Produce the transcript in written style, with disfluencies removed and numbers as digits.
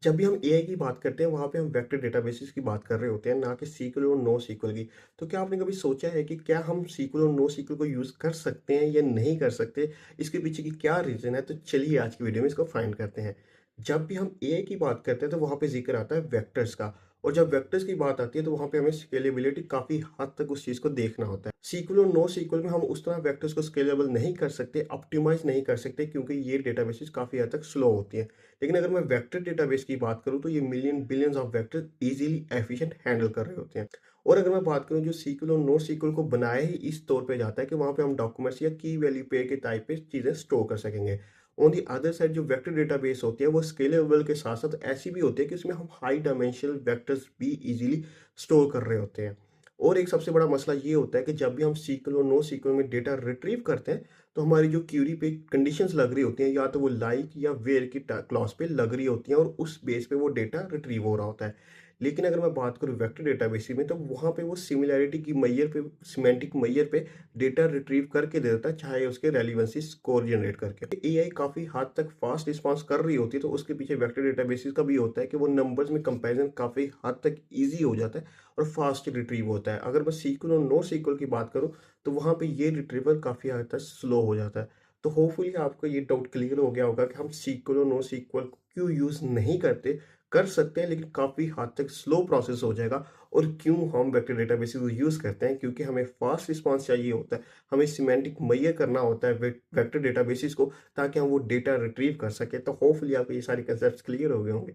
जब भी हम एआई की बात करते हैं, वहाँ पे हम वेक्टर डेटाबेसेस की बात कर रहे होते हैं, ना कि सीक्वल और नो सीक्वल की। तो क्या आपने कभी सोचा है कि क्या हम सीक्वल और नो सीक्वल को यूज़ कर सकते हैं या नहीं कर सकते? इसके पीछे की क्या रीज़न है? तो चलिए आज की वीडियो में इसको फाइंड करते हैं। जब भी हम एआई की बात करते हैं, तो वहाँ पे ज़िक्र आता है वेक्टर्स का, और जब वेक्टर्स की बात आती है, तो वहाँ पे हमें स्केलेबिलिटी काफ़ी हद तक उस चीज़ को देखना होता है। सीक्वल और नो सीक्वल में हम उस तरह वेक्टर्स को स्केलेबल नहीं कर सकते, ऑप्टिमाइज़ नहीं कर सकते, क्योंकि ये डेटाबेसेस काफ़ी हद तक स्लो होती हैं। लेकिन अगर मैं वेक्टर डेटाबेस की बात करूँ, तो ये million billions of vector easily efficient handle कर रहे होते हैं। और अगर मैं बात करूँ, जो सीक्वल और नो सीक्वल को बनाया ही इस तौर पे जाता है कि वहाँ पे हम डॉक्यूमेंट्स या की वैल्यू पेयर के टाइप पे चीज़ें स्टोर कर सकेंगे। ऑन दी अदर साइड, जो वेक्टर डेटाबेस होती है, वो स्केलेबल के साथ साथ ऐसी भी होती है कि उसमें हम हाई डायमेंशनल वेक्टर्स भी इजीली स्टोर कर रहे होते हैं। और एक सबसे बड़ा मसला ये होता है कि जब भी हम सीक्वल और नो सीक्वल में डेटा रिट्रीव करते हैं, तो हमारी जो क्यूरी पे कंडीशंस लग रही होती हैं, या तो वो लाइक या वेयर की क्लॉज पे लग रही होती हैं, और उस बेस पे वो डेटा रिट्रीव हो रहा होता है। लेकिन अगर मैं बात करूँ वेक्टर डेटाबेस में, तो वहाँ पे वो सिमिलैरिटी की मैयर पे, सिमेंटिक मैयर पे डेटा रिट्रीव करके दे देता है, चाहे उसके रेलिवेंसी स्कोर जनरेट करके। एआई काफ़ी हद तक फास्ट रिस्पॉन्स कर रही होती है, तो उसके पीछे वेक्टर डेटाबेसिस का भी होता है कि वो नंबर्स में कंपैरिजन काफ़ी हद तक ईजी हो जाता है और फास्ट रिट्रीव होता है। अगर मैं सीक्वल और नो सीक्वल की बात करूँ, तो वहाँ पे ये रिट्रीवल काफ़ी हद तक स्लो हो जाता है। तो होपफुली आपको ये डाउट क्लियर हो गया होगा कि हम सीक्वल और नो सीक्वल को क्यों यूज़ नहीं करते। कर सकते हैं, लेकिन काफ़ी हद तक स्लो प्रोसेस हो जाएगा। और क्यों हम वेक्टर डेटाबेसेस को यूज़ करते हैं, क्योंकि हमें फास्ट रिस्पॉन्स चाहिए होता है। हमें सिमेंटिक मैयर करना होता है वेक्टर डेटाबेसेस को, ताकि हम वो डेटा रिट्रीव कर सकें। तो होपफुली आपको ये सारे कंसेप्ट्स क्लियर हो गए होंगे।